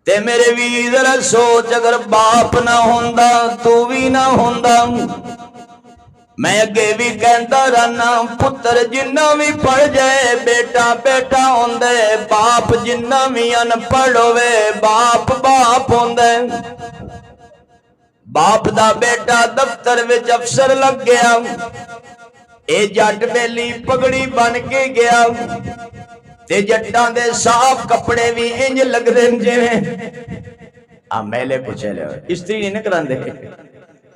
تے میرے ویر ذرا سوچ اگر باپ نہ ہوندا تو بھی نہ ہوندا میں اگے بھی کہندا رہنا پتر جنہ بھی پڑھ جائے بیٹا بیٹا ہوندے باپ جنہ بھی ان پڑھ ہوئے باپ باپ ہوندے باپ دا بیٹا دفتر وچ افسر لگ گیا اے جٹ بیلی پگڑی بن کے گیا تے جٹاں دے صاف کپڑے بھی انج لگ دے جویں میلے کچلے ہوئے استری نہیں کراندے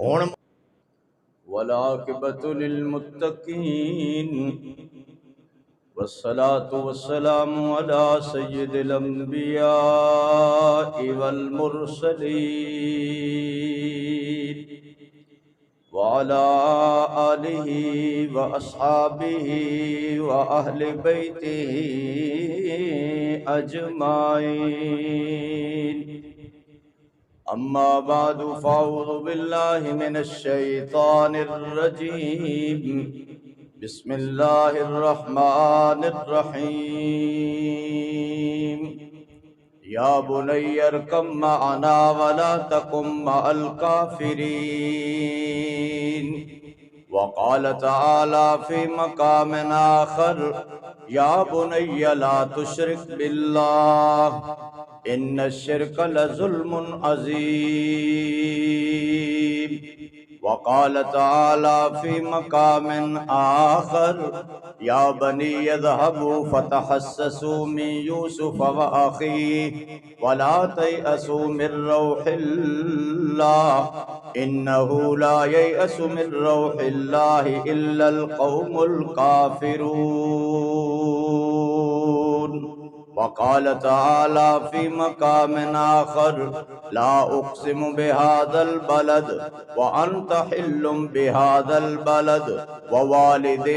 ہن والعاقبۃ للمتقین والصلاة والسلام على سید الانبیاء والمرسلین وعلى آلہ واصحابہ واہل بیتہ اجمعین اما بعد فاعوذ باللہ من الشیطان الرجیم بسم اللہ الرحمن الرحیم یا بنی ارکب معنا ولا تکن مع الکافرین وقال تعالی فی مقام آخر یا بنی لا تشرک باللہ ان الشرک لظلم عظیم وقال تعالی فی مقام آخر یا بنی اذهبوا فتحسسوا من یوسف واخیہ ولا تیأسوا من روح اللہ انه لا ییأس من روح اللہ الا القوم الکافرون وقال تعالى في مقام آخر لا أقسم بهذا البلد وأنت حل بهذا البلد ووالد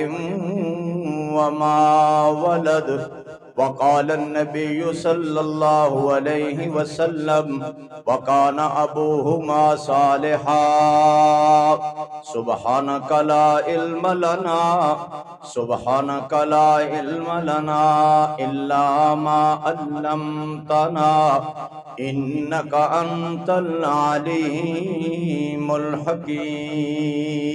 وما ولد وقال النبي صلى الله عليه وسلم وكان أبوهما صالحا سبحانك لا علم لا علم لنا إلا ما علمتنا إنك أنت العليم الحكيم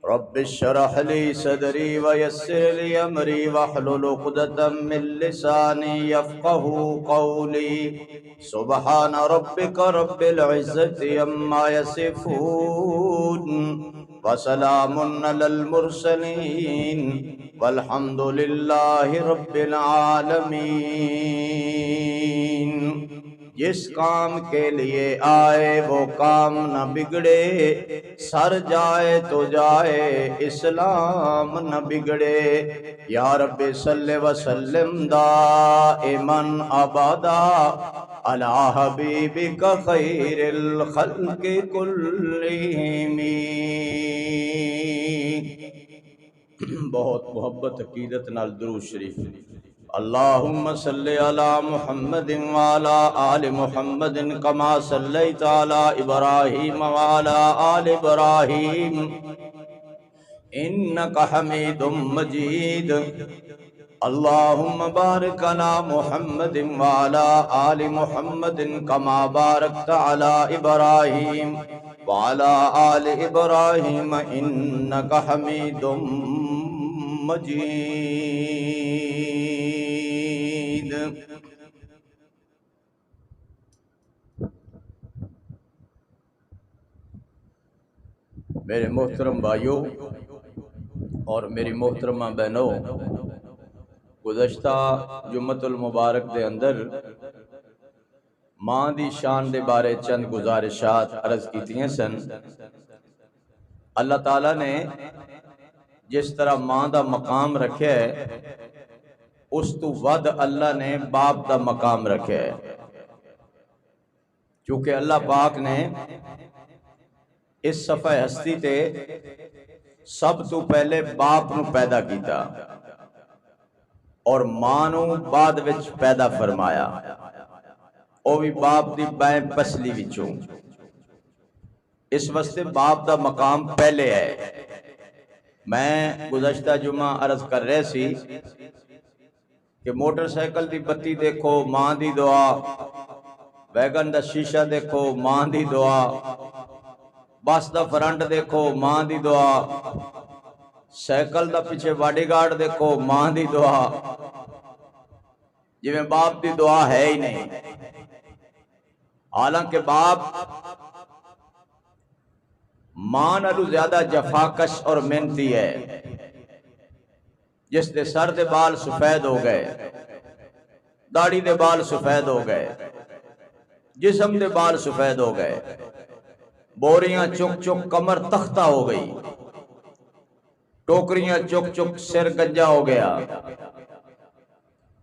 رب اشرح لي صدري ويسر لي امري واحلل عقدة من لساني يفقهوا قولي سبحان ربك رب العزة عما يصفون وسلام على المرسلين والحمد لله رب العالمين جس کام کے لیے آئے وہ کام نہ بگڑے سر جائے تو جائے اسلام نہ بگڑے یا رب صلی وسلم دائما ابدا علی حبیبک خیر الخلق کلہم بہت محبت عقیدت نال درود شریف اللہم صلی علی محمد وعلی آل محمد کما صلیت علی ابراہیم وعلی آل ابراہیم انکا حمید مجید اللہم بارک علی محمد وعلی آل محمد کما بارکت علی ابراہیم وعلی آل ابراہیم انکا حمید مجید میرے محترم بھائیوں اور میری محترمہ بہنوں گزشتہ جمعۃ المبارک دے اندر ماں دی شان دے بارے چند گزارشات عرض کیتیاں سن اللہ تعالیٰ نے جس طرح ماں دا مقام رکھیا ہے اس تو ود اللہ نے باپ دا مقام رکھیا ہے کیونکہ اللہ پاک نے اس صفحہ ہستی تے سب تو پہلے باپ نو پیدا کیتا اور ماں نو بعد وچ پیدا فرمایا او بھی باپ دی بائیں پسلی وچوں اس واسطے باپ دا مقام پہلے ہے میں گزشتہ جمعہ عرض کر رہے سی کہ موٹر سائیکل دی بتی دیکھو ماں دی دعا، ویگن دا شیشہ دیکھو ماں دی دعا، بس دا فرنٹ دیکھو ماں دی دعا، سائیکل دا پیچھے باڈی گارڈ دیکھو ماں دی دعا، جی میں باپ دی دعا ہے ہی نہیں۔ حالانکہ باپ ماں نالو زیادہ جفاکش اور محنتی ہے، جس دے سر دے بال سفید ہو گئے، داڑھی دے بال سفید ہو گئے، جسم دے بال سفید ہو گئے، بوریاں چک چک کمر تختہ ہو گئی، ٹوکریاں چک چک سر گنجا ہو گیا،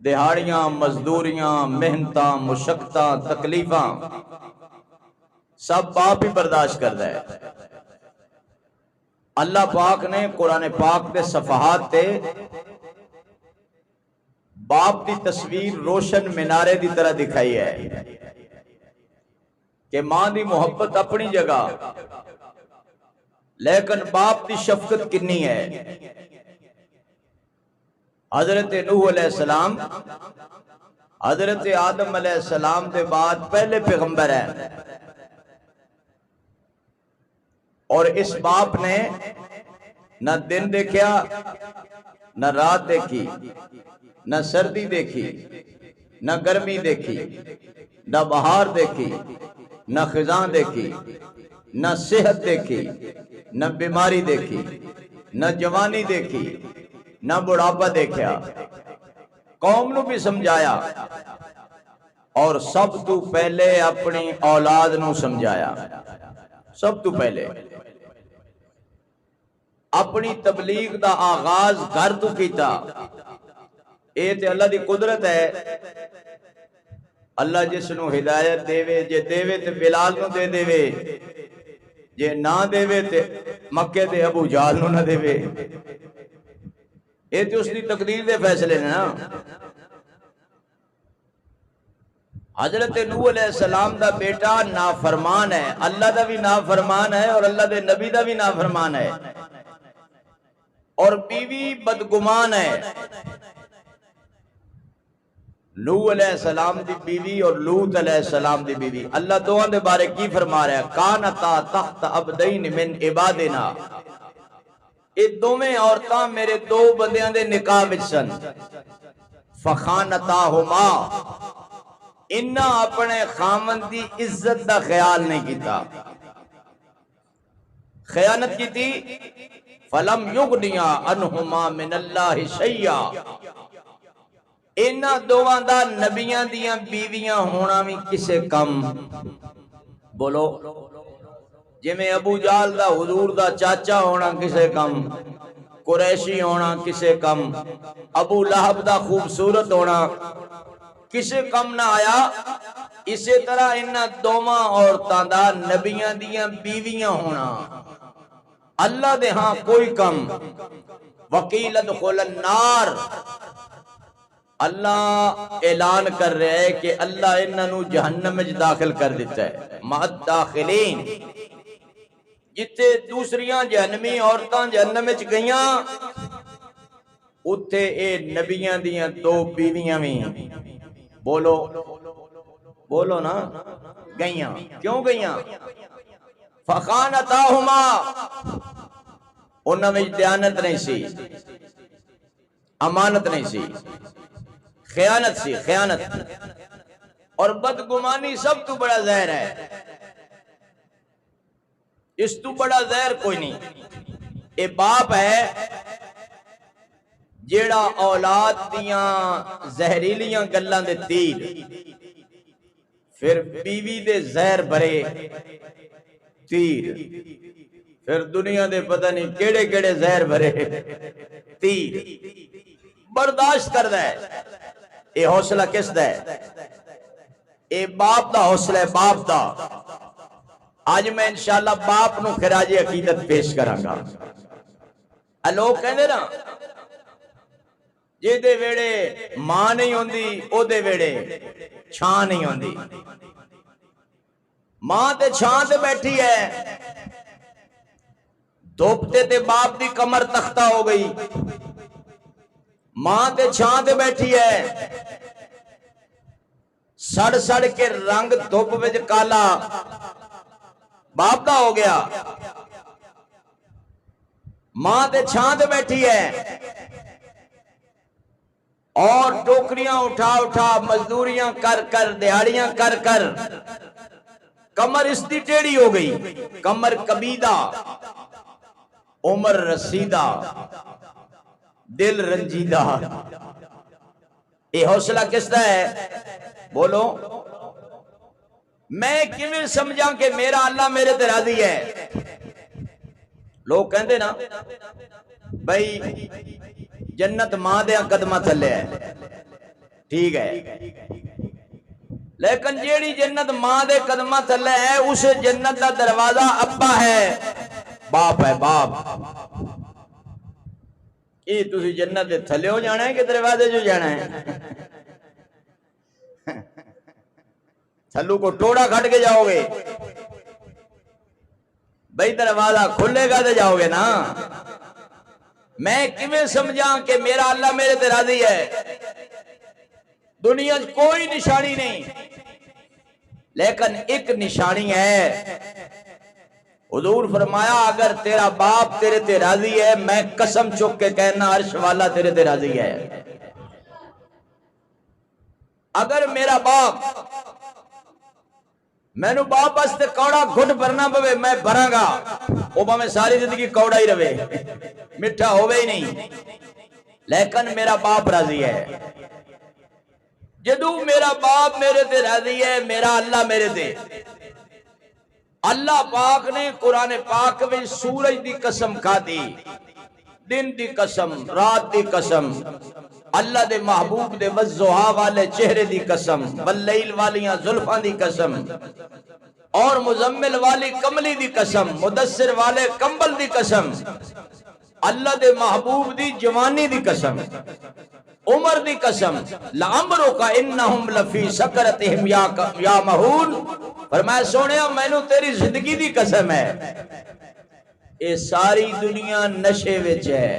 دہاڑیاں مزدوریاں محنتاں مشقتاں تکلیفاں سب باپ ہی برداشت کرتا ہے۔ اللہ پاک نے قرآن پاک دے صفحات تے باپ دی تصویر روشن مینارے دی طرح دکھائی ہے کہ ماں دی محبت اپنی جگہ، لیکن باپ دی شفقت کنی ہے۔ حضرت نوح علیہ السلام حضرت آدم علیہ السلام دے بعد پہلے پیغمبر ہیں، اور اس باپ نے نہ دن دیکھا نہ رات دیکھی، نہ سردی دیکھی نہ گرمی دیکھی، نہ بہار دیکھی نہ خزاں دیکھی، نہ صحت دیکھی نہ بیماری دیکھی، نہ جوانی دیکھی نہ بڑھاپا دیکھا، قوم نو بھی سمجھایا اور سب تو پہلے اپنی اولاد نو سمجھایا۔ سب تو پہلے اپنی تبلیغ دا آغاز گھر تو کیتا۔ اے تے اللہ دی قدرت ہے، اللہ جس نو ہدایت دے جے دے تے بلال نو دے دے، جے نہ دے تے مکے دے ابو جہل نو نہ دے۔ اے تے اس دی تقدیر دے فیصلے نے نا۔ حضرت نوح علیہ السلام دا بیٹا نافرمان ہے، اللہ دا بھی نافرمان ہے اور اللہ دے نبی دا بھی نافرمان ہے، اور بیوی بدگمان ہے۔ نوح علیہ السلام دی بیوی اور لوط علیہ السلام دی بیوی، اللہ دوہاں دے بارے کی فرما رہا ہے؟ کانتا تحت عبدین من عبادنا، اے دوویں عورتاں میرے دو بندیاں دے نکاح وچ سن، فخانتاہما، انہاں اپنے خامن دی عزت دا خیال نہیں کیتا، خیانت کی تھی۔ فلم یغنیا عنہما من اللہ شیئا، انہاں دوواں دا نبیاں دیاں بیویاں ہونا بھی کسے کم۔ بولو جی میں ابو جہل دا حضور دا چاچا ہونا کسے کم، قریشی ہونا کسے کم، ابو لہب دا خوبصورت ہونا کسے کم نہ آیا۔ اسی طرح انہاں دوواں عورتاں دا نبیاں دیاں بیویاں ہونا اللہ دے ہاں کوئی کم۔ وقیل ادخل النار، اللہ اعلان کر رہے ہے کہ اللہ انہاں نو جہنم میں داخل کر دیتا ہے، مع الداخلین۔ جتے دوسریاں جہنمی عورتاں جہنم وچ گئیاں، اتھے اے نبیاں دیاں دو بیویاں بھی بولو بولو نا گئیاں۔ کیوں گئیاں؟ فخانتاہما، انہاں میں دیانت نہیں سی، امانت نہیں سی، خیانت سی، خیانت اور بدگمانی سب تو بڑا زہر ہے۔ اس تو بڑا زہر کوئی نہیں۔ اے باپ ہے جیڑا اولاد دیاں زہریلیاں گلاں دے تیر، پھر بیوی دے زہر بھرے تیر، پھر دنیا دے پتہ نہیں کیڑے کیڑے زہر بھرے تیر برداشت کردا ہے۔ اے حوصلہ کس دا ہے؟ اے باپ دا حوصلہ ہے، باپ دا۔ آج میں انشاءاللہ باپ نو خراج عقیدت پیش کراں گا۔ لوگ کہندے نا جے دے ویڑے ماں نہیں ہوندی او دے ویڑے چھاں نہیں ہوندی۔ ماں تے چھاں تے بیٹھی ہے، دھوپتے تے باپ دی کمر تختہ ہو گئی، ماں تے چھاں تے بیٹھی ہے، سڑ سڑ کے رنگ دھوپ وچ کالا باپ دا ہو گیا، ماں تے چھاں تے بیٹھی ہے اور ٹوکریاں اٹھا اٹھا مزدوریاں کر کر دیہڑیاں کر کر کمر اس دی ٹیڑھی ہو گئی، کمر کبیدہ، عمر رسیدہ، دل رنجیدہ۔ یہ حوصلہ کس دا ہے؟ بولو، میں کیویں سمجھاں کہ میرا اللہ میرے تے راضی ہے؟ لوگ کہندے نا بھائی جنت ماں دے قدماں تھلے ہے، ٹھیک ہے، لیکن جیڑی جنت ماں دے قدماں تھلے ہے اس جنت دا دروازہ ابا ہے، باپ ہے، باپ۔ یہ تسی جنت دے تھلے ہو جانا ہے کہ دروازے جو جانا ہے؟ تھلو کو ٹوڑا کھٹ کے جاؤ گے، بھئی دروازہ کھلے گا دے جاؤ گے نا۔ میں کیویں سمجھاں کہ میرا اللہ میرے تے راضی ہے؟ دنیا کوئی نشانی نہیں، لیکن ایک نشانی ہے۔ حضور فرمایا اگر تیرا باپ تیرے تے راضی ہے، میں قسم چک کے کہنا عرش والا تیرے تے راضی ہے۔ اگر میرا باپ میں نو باپ واسطے کوڑا گھٹ بھرنا پوے میں بھراں گا، وہ میں ساری زندگی کوڑا ہی رہے، میٹھا ہوئے ہی نہیں، لیکن میرا باپ راضی ہے۔ جدو میرا باپ میرے تے راضی ہے، میرا اللہ میرے تے۔ اللہ پاک نے قرآن پاک میں سورج دی قسم کھا دی، دن دی قسم، رات دی قسم، اللہ دے محبوب دے والضحیٰ والے چہرے دی قسم، واللیل والیاں زلفاں دی قسم، اور مزمل والی کملی دی قسم، مدثر والے کمبل دی قسم، اللہ دے محبوب دی جوانی دی قسم، عمر دی قسم، لَعَمْرُكَ إِنَّهُمْ لَفِي سَكْرَتِهِمْ يَعْمَهُونَ۔ فرمایا سونیا مینوں تیری زندگی دی قسم ہے، اے ساری دنیا نشے وچ ہے،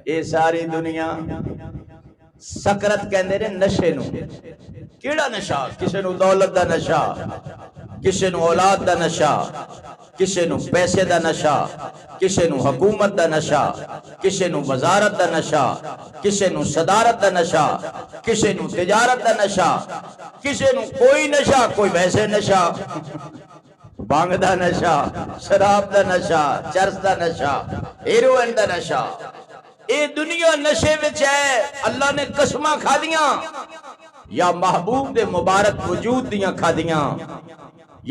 اے ساری دنیا سکرت کہندے نے نشے نو۔ کیڑا نشہ؟ کسے نو دولت دا نشہ، کسے نو اولاد دا نشہ، کسے نو پیسے دا نشہ، کسے نو حکومت دا نشہ، کسے نو وزارت دا نشہ، کسے نو صدارت دا نشہ، کسے نو تجارت دا نشہ، کسے نو کوئی نشہ، کوئی ویسے نشہ، بانگ دا نشہ، شراب دا نشہ، چرس دا نشہ، ہیروئن دا نشہ۔ اے دنیا نشے وچ ہے، اللہ نے قسماں کھا دیاں، یا محبوب دے مبارک وجود دیاں کھا دیاں،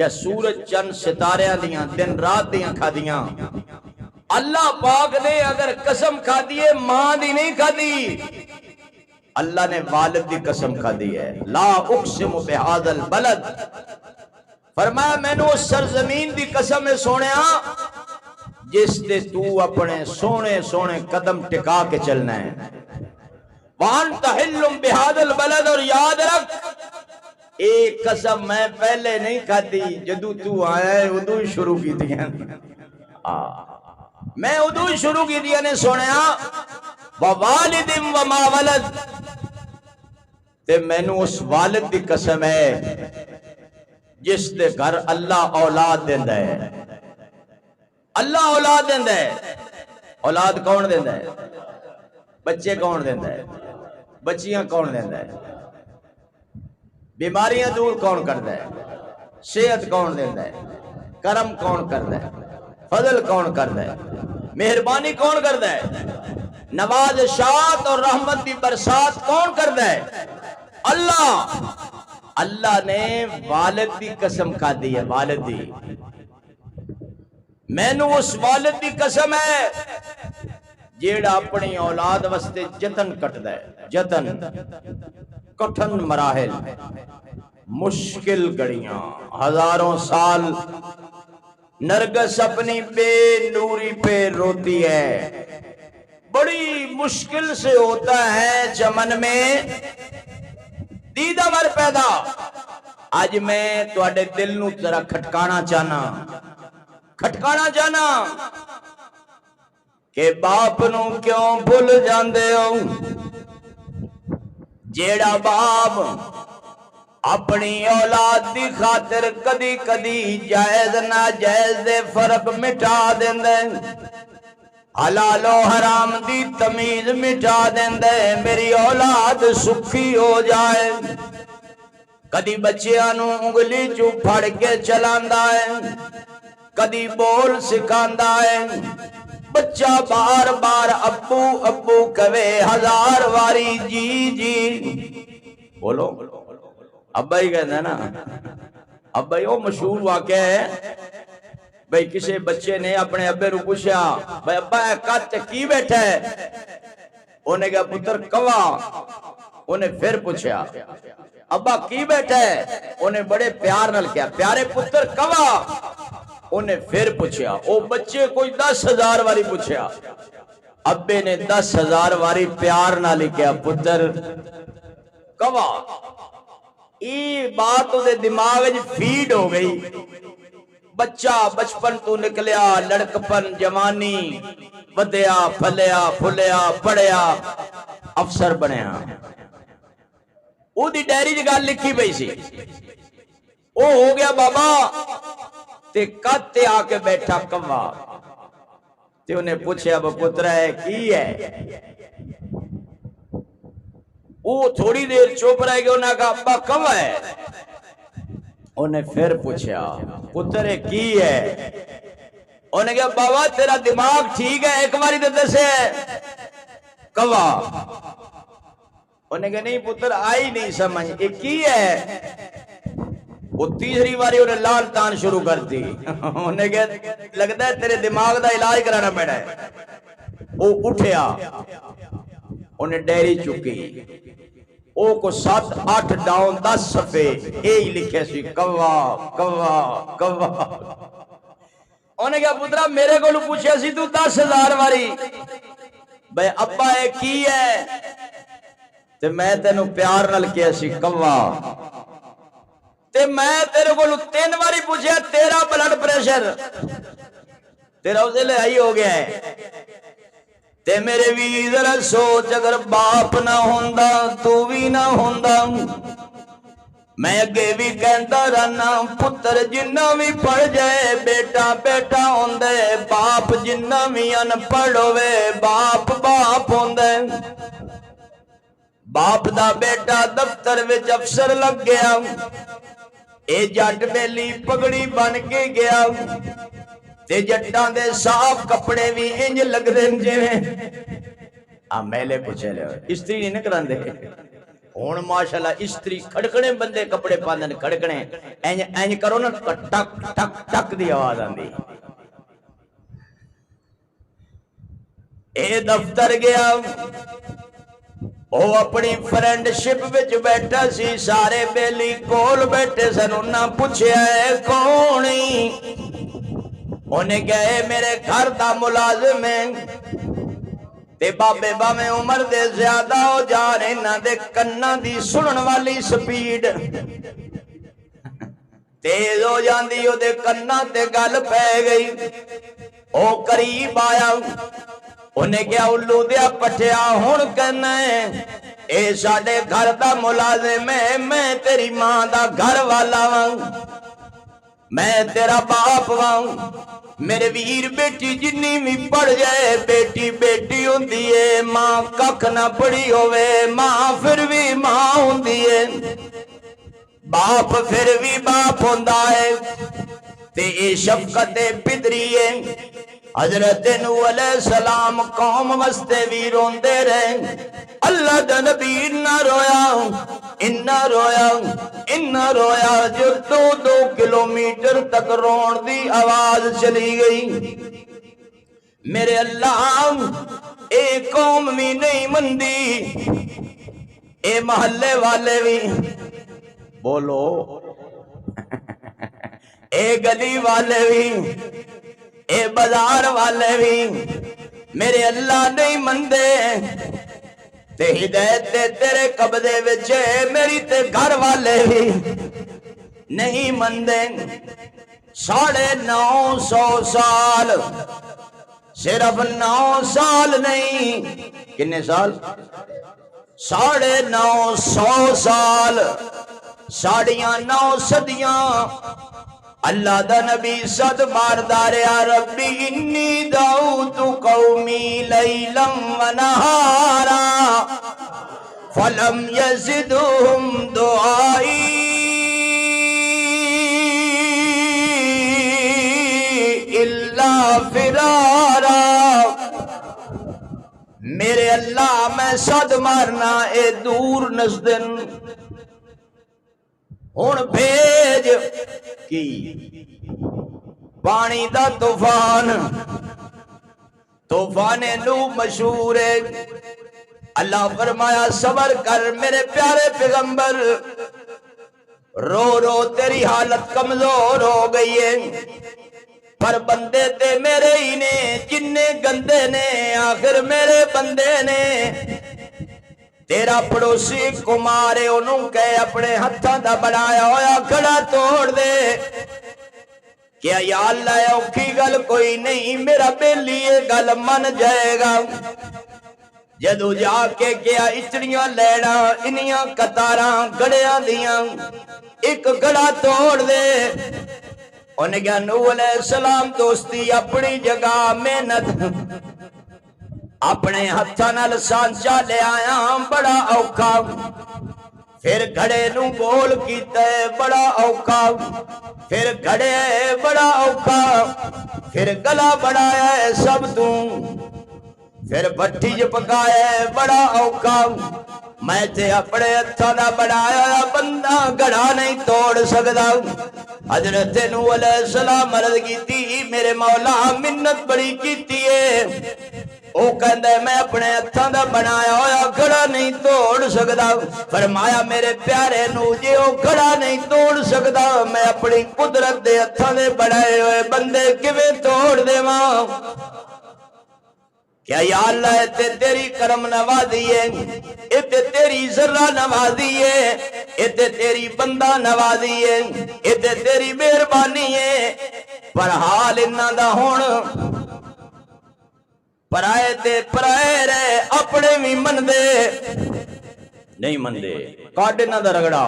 یا سورج چند ستاریاں دیاں دن رات دیاں کھا دیاں۔ اللہ پاک نے اگر قسم کھا دیئے ماں دی نہیں کھا دی، اللہ نے والد دی قسم کھا دی ہے۔ لا اقسم بہذا البلد، فرمایا میں نے اس سرزمین دی قسم ہے سونیا جس دے تو اپنے سونے سونے قدم ٹکا کے چلنا ہے۔ وَأَنْتَ حِلٌّ بِهَذَا الْبَلَدِ، اور یاد رکھ ایک قسم میں پہلے نہیں کھاتی، جدو تو آیا ہے ادو ہی شروع کی دیا، میں ادو ہی شروع کی دیا نے سونیا۔ وَوَالِدٍ وَمَا وَلَدٍ، تے میں نے اس والد دی قسم ہے جس دے گھر اللہ اولاد دیندہ ہے۔ اللہ اولاد دیندہ ہے۔ اولاد کون دیندہ ہے؟ بچے کون دیندہ ہے؟ بچیاں کون دیندہ ہے؟ بیماریاں دور کون کرتا ہے؟ صحت کون دیندہ ہے؟ کرم کون کرتا ہے؟ فضل کون کرتا ہے؟ مہربانی کون کرتا ہے؟ نوازشات اور رحمت دی برسات کون کرتا ہے؟ اللہ۔ اللہ نے والد دی قسم کھا دی ہے، والد دی۔ میں نو اس والد دی قسم ہے جیڑا اپنی اولاد واسطے جتن کٹدا ہے، جتن، کٹھن مراحل، مشکل گھڑیاں، ہزاروں سال نرگس اپنی بے نوری پہ روتی ہے، بڑی مشکل سے ہوتا ہے چمن میں دیدہ ور پیدا۔ آج میں تواڈے دل نو ذرا کھٹکانا چاہنا، کھٹکانا چاہنا۔ کہ باپ نو کیوں بھول جاندے ہو؟ جیڑا باپ اپنی اولاد دی خاطر کدی کدی جائز ناجائز دے فرق مٹا دیندے، حلال و حرام دی تمیز مٹا دیندے، میری اولاد سکھی ہو جائے۔ کدی بچیاں نو انگلی چو پھڑ کے چلاندا ہے، کدی بول سکھاندا ہے، بچہ بار بار ابو ابو کہے، 1000 واری جی جی بولو ابا ہی کہتا ہے نا۔ ابا ہی وہ مشہور واقعہ ہے بھئی کسی بچے نے اپنے ابے رو پوچھا، بھئی ابا کت کی بیٹھا ہے؟ انہیں کہا پتر کوا۔ انہیں پھر پوچھا ابا کی بیٹھا ہے؟ انہیں بڑے پیار نال کیا، پیارے پتر کوا۔ انہیں پھر پوچھا، او بچے کوئی 10,000 واری پوچھا۔ ابے نے 10,000 واری پیار نال کیا، پتر کوا۔ یہ بات دے دماغ وچ فیڈ ہو گئی۔ بچہ بچپن تو نکلیا، لڑکپن جوانی ودیا پھلیا پھلیا پڑھیا افسر بنیا۔ او دی ڈائری دی گل لکھی پئی سی، او ہو گیا بابا تے کد تے آ کے بیٹھا کوا تے انہیں پوچھا اب پتر ہے کی ہے؟ وہ تھوڑی دیر چوپ رہ گئے، انہوں نے کہا ابا کوا ہے؟ انہیں پھر پوچھا پتر کی ہے؟ انہوں نے کہا بابا تیرا دماغ ٹھیک ہے، ایک باری تو دسے کوا۔ انہوں نے کہا نہیں پتر آئی نہیں سمجھ، یہ کی ہے؟ وہ تیسری باری انہیں لال تان شروع کر دی۔ انہوں نے کہا لگتا ہے تیرے دماغ دا علاج کرانا پڑا ہے۔ وہ اٹھیا، انہیں ڈیری چکی، او کو 7 8 ڈاؤن 10 صفحے یہی لکھے سی کوا کوا کوا۔ انہوں نے کہا پترا میرے کو پوچھا سی تو 10,000 واری بھئی ابا اے کی ہے؟ تے میں تینوں پیار نال کیا سی کوا، تے میں تیرے کو 3 واری پوچھا تیرا بلڈ پریشر تیرا اسے لے آئی ہو گیا ہے۔ تے میرے بھی ذرا سوچ اگر باپ نہ ہوندا تو بھی نہ ہوندا۔ میں اگے بھی کہندا رہنا پتر جنہ بھی پڑھ جائے بیٹا بیٹا ہوندے، باپ جنہ بھی ان پڑھ ہوئے باپ باپ ہوندے۔ باپ دا بیٹا دفتر وچ افسر لگ گیا، اے جٹ بیلی پگڑی بن کے گیا، تے جٹاں دے صاف کپڑے بھی انج لگ دین جویں میلے پوچھے لے استری نہیں نکران دے۔ ہن ماشاءاللہ استری کھڑکنے بندے کپڑے پاندن، کھڑکنے انج کرو نا ٹک ٹک ٹک دی آواز آندی۔ اے دفتر گیا، وہ اپنی فرینڈ شپ وچ بیٹھا سی، سارے بیلی کول بیٹھے سن، انہاں پوچھیا ہے کونی؟ انہیں کہے میرے گھر دا ملازم ہے، تے بابے باویں عمر دے زیادہ ہو جا رہے نہ دے کناں دی سنن والی سپیڈ تیز ہو جاندی، او دے کناں تے گل پہ گئی۔ او قریب آیا، انہیں کیا الو دیا پٹھیا ہون کہنا ہے اے ساڑے گھر دا ملازم ہے، میں تیری ماں دا گھر والا ہوں، میں تیرا باپ ہوں، میرے ویر بیٹی جنی بھی پڑھ جائے بیٹی بیٹی ہوندی ہے، ماں ککھ نہ پڑھی ہوئے ماں پھر بھی ماں ہوندی ہے، باپ پھر بھی باپ ہوندا ہے۔ تے اے شفقت پدری ہے۔ حضرت نوح علیہ السلام قوم وستے بھی روندے رہے، اللہ دا نبی نہ رویا، انہ رویا جو 2 کلومیٹر تک رون دی آواز چلی گئی۔ میرے اللہ اے قوم بھی نہیں مندی، اے محلے والے بھی بولو، اے گلی والے بھی، اے بازار والے بھی میرے اللہ نہیں مندے، تے ہدایت تے تیرے قبضے وچ میری تے گھر والے بھی نہیں مندے۔ 950 سال صرف 9 سال نہیں، کتنے سال؟ 950 سال، 9.5 صدیاں اللہ دا نبی صد باردار یا ربی انی دعوت قومی لیلا و نہارا فلم یزدہم دعائی الا فرارا۔ میرے اللہ میں صد مارنا اے دور نزدن، ہن بھیج کی پانی دا طوفان، طوفان نو مشہور ہے۔ اللہ فرمایا صبر کر میرے پیارے پیغمبر، رو رو تیری حالت کمزور ہو گئی ہے، پر بندے تے میرے ہی نے، جننے گندے نے آخر میرے بندے نے۔ تیرا پڑوسی کمارے انہوں کہے اپنے ہتھاں دا بنایا ہویا کھڑا توڑ دے، کیا یا اللہ اوکھی گل کوئی نہیں، میرا بیلی یہ گل من جائے گا۔ جدو جا کے کیا اچڑیاں لینا انیاں قطاراں گڑیاں دیاں، ایک گڑا توڑ دے۔ انہیں کہا نوح علیہ السلام دوستی اپنی جگہ، محنت اپنے ہتھاں نال سانچا لے آیا بڑا اوکھا، پھر گھڑے نو بول کیتا ہے بڑا اوکھا، پھر گھڑے بڑا اوکھا، پھر گلا بڑھایا ہے سب تو، پھر بھٹی جو پکایا ہے بڑا اوکھا۔ میں تے اپنے ہتھاں دا بنایا بندہ گڑا نہیں توڑ سکدا۔ حضرت نوح علیہ السلام عرض کیتی میرے مولا منت بڑی کیتی ہے، او کہندا ہے میں اپنے ہتھاں دا بنایا ہویا گھڑا نہیں توڑ سکدا۔ فرمایا میرے پیارے نو جے او گھڑا نہیں توڑ سکدا، میں اپنی قدرت دے ہتھاں دے بنائے ہوئے بندے کیویں توڑ دیواں؟ کیا یا اللہ اتے تیری کرم نوازی ہے، اتے تیری ذرہ نوازی ہے، اتے تیری بندہ نوازی ہے، اتے تیری مہربانی ہے، پر حال انہاں دا ہون پرائے تے پرائے رہے، اپنے بھی من دے نہیں من دے، کاٹے نہ دا رگڑا۔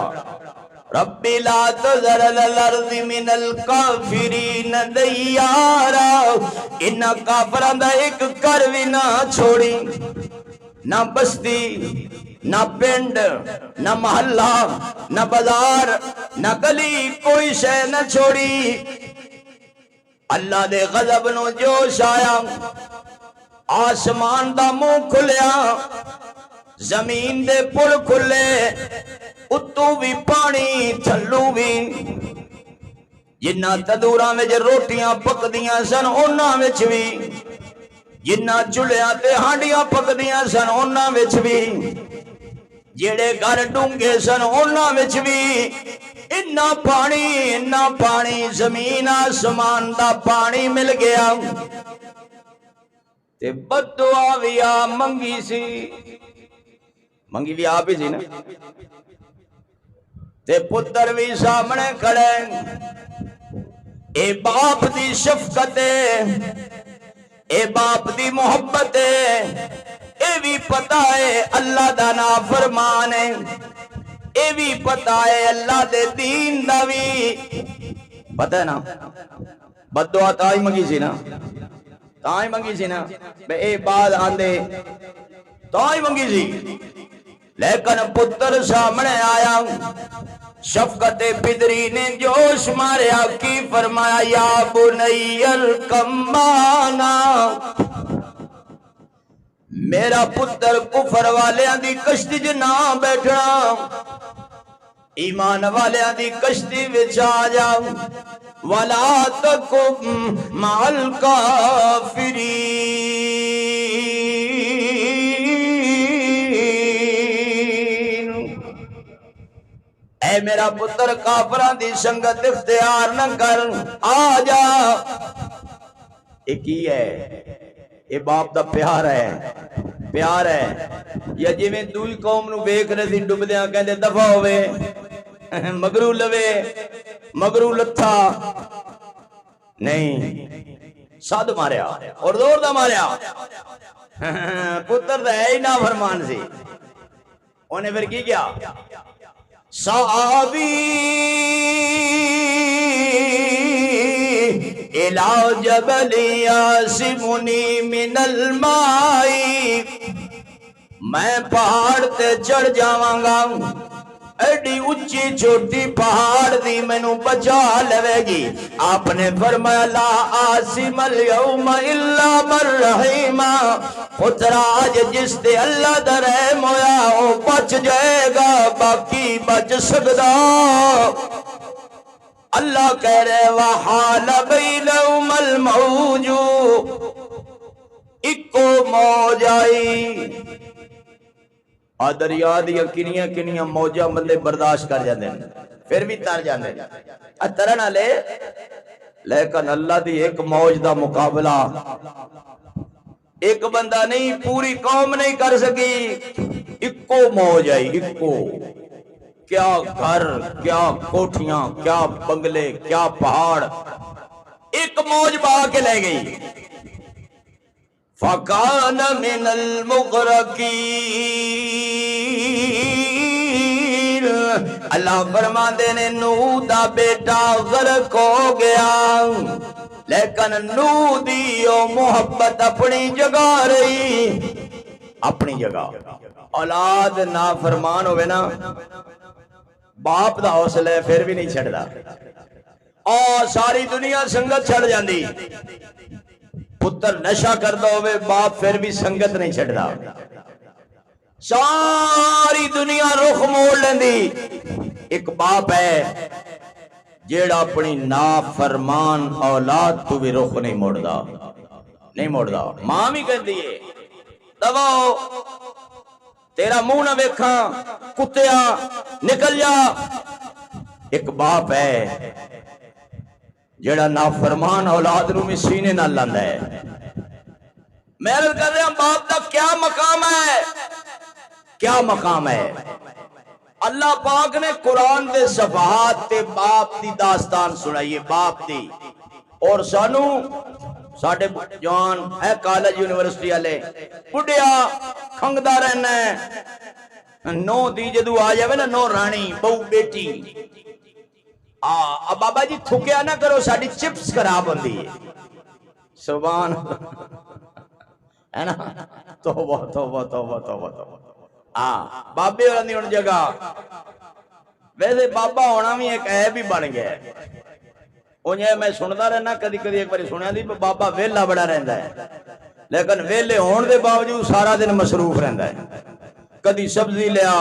ربی لا تذر الارض من الکافرین دیارا، انہا کافران دا ایک کر بھی نہ چھوڑی، نہ بستی نہ پنڈ نہ محلہ نہ بازار نہ گلی، کوئی شے نہ چھوڑی۔ اللہ دے غضب نو جوش آیا، آسمان دا منہ کھلیا، زمین دے پل کھلے، اتو بھی پانی تھلو بھی، جنہ تدوراں وچ روٹیاں پکدیاں سن انہاں وچ بھی، جنہ چولہیاں تے ہانڈیاں پکدیاں سن انہاں وچ بھی، جڑے گھر ڈونگے سن انہاں وچ بھی، اتنا پانی زمین آسمان دا پانی مل گیا۔ تے بددعا بھی آ منگی سی، منگی بھی آپ ہی سی نا، تے پتر بھی سامنے کھڑے، اے باپ دی شفقت ہے، اے باپ دی محبت ہے، اے بھی پتہ ہے اللہ دا نافرمان ہے، اے بھی پتہ ہے اللہ دے دین دا بھی پتہ ہے نا۔ بددعا تائی منگی سی نا، تائی منگی سی نا، بے اے بعد آندے تائی منگی سی، لیکن پتر سامنے آیا، شفقت پدری نے جوش ماریا، کی فرمایا یا بنی ارکم معنا، میرا پتر کفر والیاں دی کشتی جو نہ بیٹھنا، ایمان والیاں دی کشتی وچ آ جا، ولا تکن مع الکافرین، اے میرا پتر کافران دی سنگت اختیار نہ کر، آ جا۔ ایک ہی ہے، اے باپ دا پیار ہے، پیار ہے، یا جی میں دوئی قوم نو بیک رہے تھی ڈب دیاں کہندے دفع ہوئے، مگرو لوے مگرو لتھا، نہیں سد ماریا اور زور دا ماریا پتر دا ہے ہی نافرمان سی انہیں پھر کی کیا صحابی الى جبل یاسمنی من الماء میں پہاڑ تے چڑھ جاواں گا ایڈی اچھی چھوٹی پہاڑ دی مینوں بچا لے گی آپ نے فرمایا لا عاصم اليوم الا من رحم پترا آج جس تے اللہ دا رحم ہویا وہ بچ جائے گا باقی بچ سکدا اللہ کہہ رہے وحال بینہم الموج اکو موج آئی دریا دیا کنیاں کنیاں موجاں بندے برداشت کر جاندے پھر بھی تر جاندے ترن والے لیکن اللہ دی ایک موج دا مقابلہ ایک بندہ نہیں پوری قوم نہیں کر سکی اکو موج آئی اکو کیا گھر کیا کوٹھیاں کیا بنگلے کیا پہاڑ ایک موج بہا کے لے گئی فَكَانَ مِنَ الْمُغْرَقِينَ اللہ فرماندے نے نوح دا بیٹا غرق ہو گیا لیکن نوح دی محبت اپنی جگہ رہی اپنی جگہ اولاد نافرمان ہوئے نا باپ دا حوصلہ ہے پھر بھی نہیں چھڑدا اور ساری دنیا سنگت چھڑ جاندی پتر نشہ کرتا ہوئے باپ پھر بھی سنگت نہیں چھڑدا ساری دنیا رخ موڑ لیندی ایک باپ ہے جیڑا اپنی نافرمان اولاد تو بھی رخ نہیں موڑدا ماں بھی کہندی ہے دباؤ تیرا منہ نہ ویکھاں کتیا نکل جا ایک باپ ہے جیڑا نافرمان اولاد نو میں سینے نہ لاندا ہے میں عرض کر رہا ہوں باپ دا کیا مقام ہے اللہ پاک نے قرآن دے صفحات تے باپ دی داستان سنائیے باپ دی اور سانو ساڑھے جوان ہے کالج یونیورسٹی والے بڑھیا کھنگدا رہنا ہے نو دی جدو آ جاوے نا نو رانی بہو بیٹی بابا جی تھکیا نہ کرو ساڑھی چپس خراب ہوندی ہے سبحان ہے نا توبہ بابے والا نہیں ان جگہ ویسے بابا ہونا بھی ایک عیب ہی بن گیا ہے انہیں میں سندا رہنا کدی کدی ایک باری سنیا دی بابا ویلا بڑا رہندا ہے لیکن ویلے ہون دے باوجود سارا دن مصروف رہندا ہے کدی سبزی لیا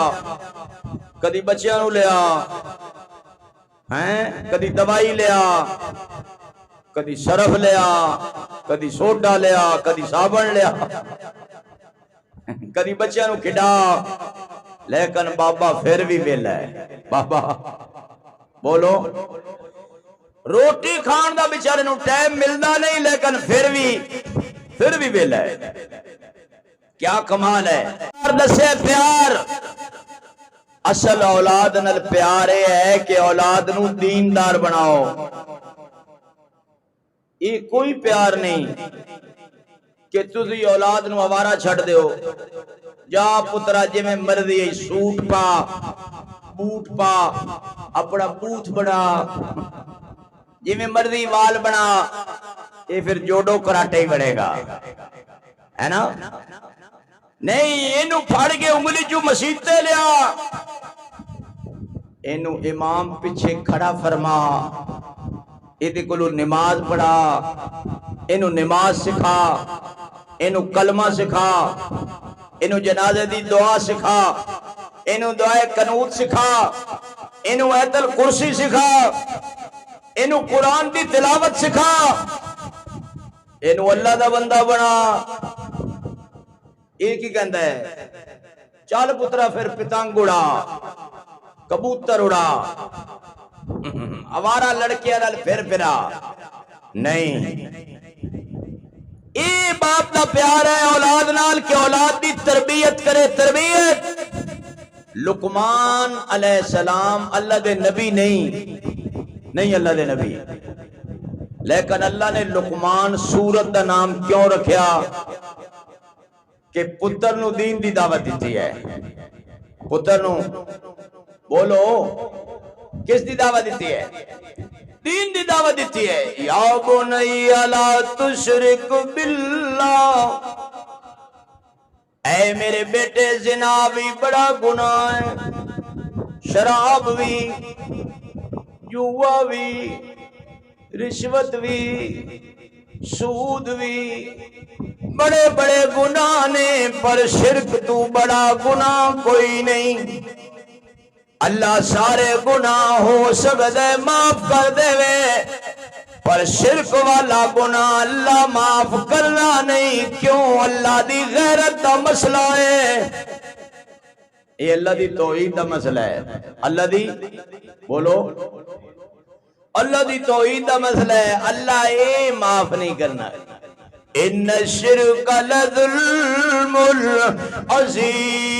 کدی بچیاں نو لیا کدی دوائی لیا کدی صرف لیا کدی سوڈا لیا کدی صابن لیا کدی بچیاں نو کھڈا لیکن بابا پھر بھی ویلا ہے بابا بولو روٹی کھان دا بیچارے نو ٹائم ملدا نہیں لیکن پھر بھی ویلا ہے کیا کمال ہے دسے پیار اصل اولاد نال پیارے ہے کہ اولاد نو دیندار بناؤ یہ کوئی پیار نہیں کہ تسی اولاد نو آوارہ چھڑ دیو جا پترا جے میں مرضی ہے سوٹ پا بوٹ پا اپنا بوت بنا جے میں مرضی وال بنا یہ پھر جوڑو کراٹے ہی بڑھے گا ہے نا نہیں اینو پھاڑ کے انگلی جو مسیطے لیا اینو امام پیچھے کھڑا فرما ایدے کلو نماز پڑھا اینو نماز سکھا اینو کلمہ سکھا اینو جنازے دی دعا سکھا اینو دعائے قنوت سکھا اینو آیت الکرسی سکھا اینو قرآن دی تلاوت سکھا اینو اللہ دا بندہ بنا ایک ہی کہندہ ہے چال پترا پھر پتنگ اڑا کبوتر اڑا آوارہ لڑکیاں نال پھر پھرا نہیں اے باپ دا پیار ہے اولاد نال کہ اولاد دی تربیت کرے تربیت لقمان علیہ السلام اللہ دے نبی نہیں اللہ دے نبی لیکن اللہ نے لقمان سورت دا نام کیوں رکھیا کہ پتر نو دین دی دعوت دیتی ہے. پتر نو بولو کس دی دعوت دیتی ہے؟ دین دی دعوت دیتی ہے. یا بنی لا تشرک باللہ، اے میرے بیٹے زنا بھی بڑا گناہ ہے، شراب بھی، جوا بھی، رشوت بھی، سود بھی، بڑے بڑے گناہ نے، پر شرک تو بڑا گناہ کوئی نہیں. اللہ سارے گناہ ہو سکتے معاف کر دے وے، پر شرک والا گناہ اللہ معاف کرنا نہیں. کیوں؟ اللہ دی غیرت دا مسئلہ ہے. یہ اللہ دی توحید دا مسئلہ ہے. اللہ دی بولو، اللہ دی توحید دا مسئلہ ہے. اللہ اے معاف نہیں کرنا. ان الشرک لظلم عظیم.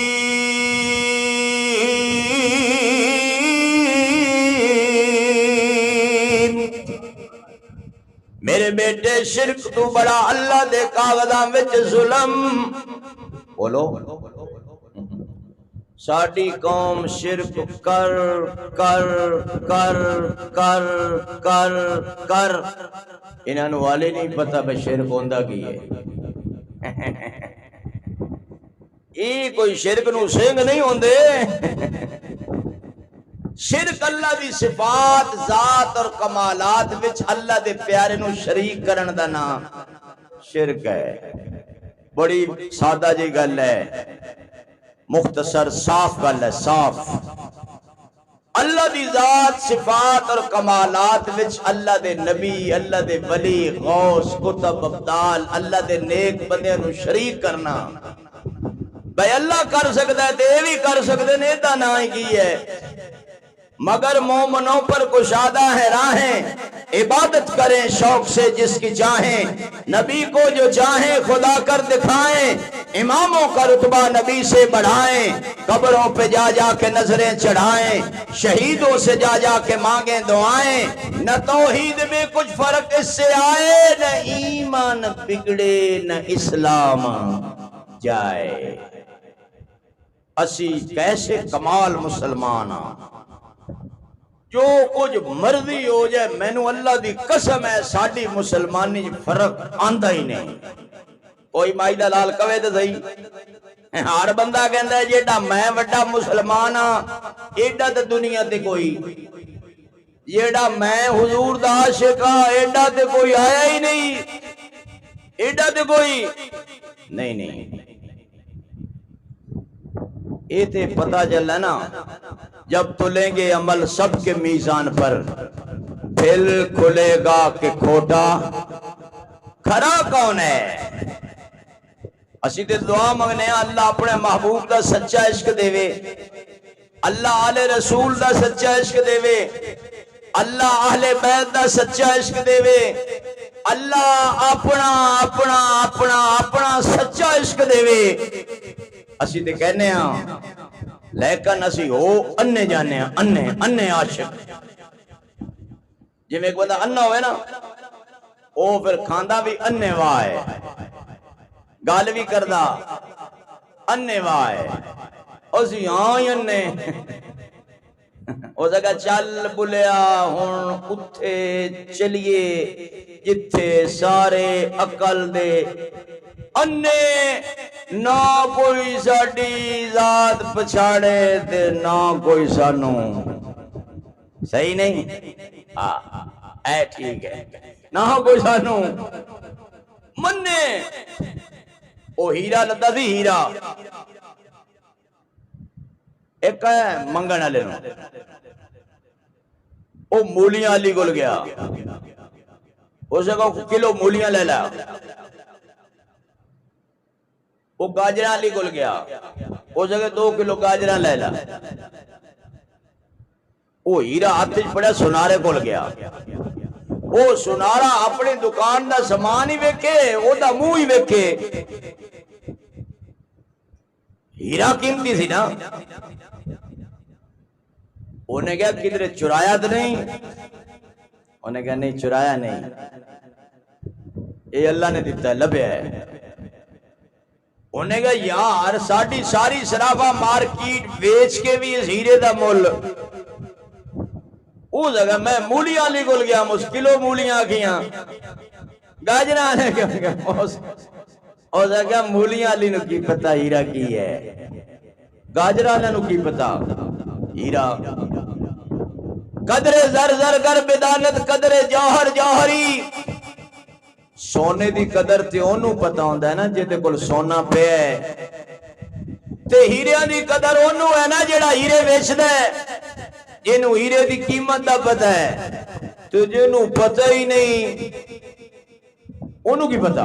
میرے بیٹے شرک تو بڑا اللہ دے کاغذاں وچ ظلم. بولو ساڈی قوم شرک کر کر کر کر کر کر انہاں نوں والے نہیں پتہ بے شرک ہوندا کی ہے. یہ کوئی شرک نو سنگ نہیں ہوندے. شرک اللہ دی صفات، ذات اور کمالات وچ اللہ دے پیارے نو شریک کرن دا نام شرک ہے. بڑی سادہ جی گل ہے، مختصر صاف گل ہے، صاف. اللہ دی ذات، صفات اور کمالات وچ اللہ دے نبی، اللہ دے ولی، غوث، کتب، ابدال، اللہ دے نیک بندے نو شریک کرنا. بھائی اللہ کر سکتا ہے تے یہ بھی کر سکتے نے، دا نہ ہی کی ہے. مگر مومنوں پر کشادہ ہے راہیں، عبادت کریں شوق سے جس کی چاہیں. نبی کو جو چاہیں خدا کر دکھائیں، اماموں کا رتبہ نبی سے بڑھائیں. قبروں پہ جا جا کے نظریں چڑھائیں، شہیدوں سے جا جا کے مانگیں دعائیں. نہ توحید میں کچھ فرق اس سے آئے، نہ ایمان بگڑے نہ اسلام جائے. اسی کیسے کمال مسلمان ہاں، جو کچھ مرضی ہو جائے، مینوں اللہ دی قسم ہے ساڈی مسلمانی فرق آندا ہی نہیں. کوئی مائی دا لال کہے تے صحیح، ہر بندہ کہندا ہے جیڑا میں وڈا مسلمان ہاں ایڈا تے دنیا تے کوئی، جیڑا میں حضور دا عاشق ہاں ایڈا تے کوئی آیا ہی نہیں، ایڈا تے کوئی نہیں. نہیں یہ تے پتہ چلا نا جب تلیں گے عمل سب کے میزان پر، پھر کھلے گا کہ کھوٹا کھرا کون ہے. اسی تے دعا منگنے اللہ اپنے محبوب دا سچا عشق دے وے، اللہ آل رسول دا سچا عشق دے وے، اللہ اہل بیت دا سچا عشق دے وے، اللہ اپنا اپنا اپنا اپنا سچا عشق دے وے. اسی تے کہنے ہاں لیکن اسی ہو انے جانے ہاں، انے عاشق. جی میں ایک بندہ انا ہوئے نا او پھر کھاندا بھی انے واہ ہے، گال بھی کردا انے واہ ہے. اسی ہاں ہی انے او جگہ چل بلیا ہن اتھے چلیے جتھے سارے عقل دے انے، نہ کوئی ساڈی ذات پچھاڑے تے نہ کوئی سانو. صحیح نہیں؟ اے ٹھیک ہے، نہ کوئی سانو منے. او ہیرا لدا سی، ہیرا ایک ہے منگن والے نو، او مولیاں علی کول گیا، اس نے کہا کلو مولیاں لے لا. وہ گاجرہ علی کول گیا، اس جگہ 2 کلو گاجرہ لے لا. وہ ہیرا ہاتھ پڑا سنارے کول گیا، وہ سنارا اپنی دکان دا سامان ہی ویکھے، وہ دا منہ ہی ویکھے. ہیرا قیمتی سی نا، انہیں کہا کدھر چرایا تو نہیں؟ انہیں کہا نہیں چرایا نہیں، یہ اللہ نے دیتا ہے، لبیا ہے۔ انہیں کہا یار ساڑی ساری سرافہ مارکیٹ ویچ کے بھی اس ہیرے دا مول، او جگہ میں مولیاں لی گل گیا مسکلو مولیاں کیاں گاجرہ نے کہا او جگہ مولیاں لی نو کی پتہ ہیرا کی ہے، گاجرہ نے نو کی پتہ ہیرا۔ قدر زر زر گر بدانت قدر جوہر جوہری، سونے دی قدر تے انہوں پتہ ہوندہ ہے نا جیتے کل سونا پہ ہے، تے ہیریاں دی قدر انہوں ہے نا جیڑا ہیرے ویچ دے، جنہوں ہیرے دی قیمت دا پتہ ہے، تو جنہوں پتہ ہی نہیں انہوں کی پتہ۔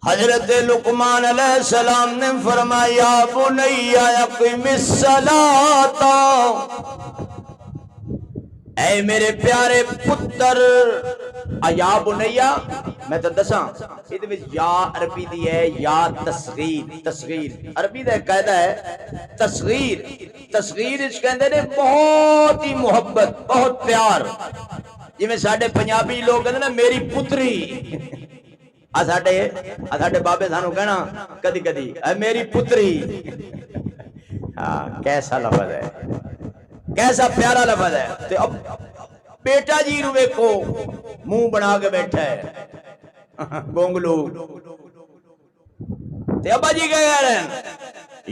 حضرت لقمان علیہ السلام نے فرمایا بنی اقم الصلاۃ، اے میرے پیارے پتر، یا بنیا میں تو دساں یہ یا عربی دی ہے یا تصغیر، تصغیر عربی دا قاعدہ ہے تصغیر، تصغیر اس کہندے نے بہت ہی محبت بہت پیار، جی میں ساڑھے پنجابی لوگ کہندے نا میری پتری، ساڑھے بابے سانو کہنا کدی کدی اے میری پتری، ہاں کیسا لفظ ہے، کیسا پیارا لفظ ہے۔ اب بیٹا جی روے کو منہ بنا کے بیٹھا ہے گونگلو، تے ابا جی کہہ رہے ہیں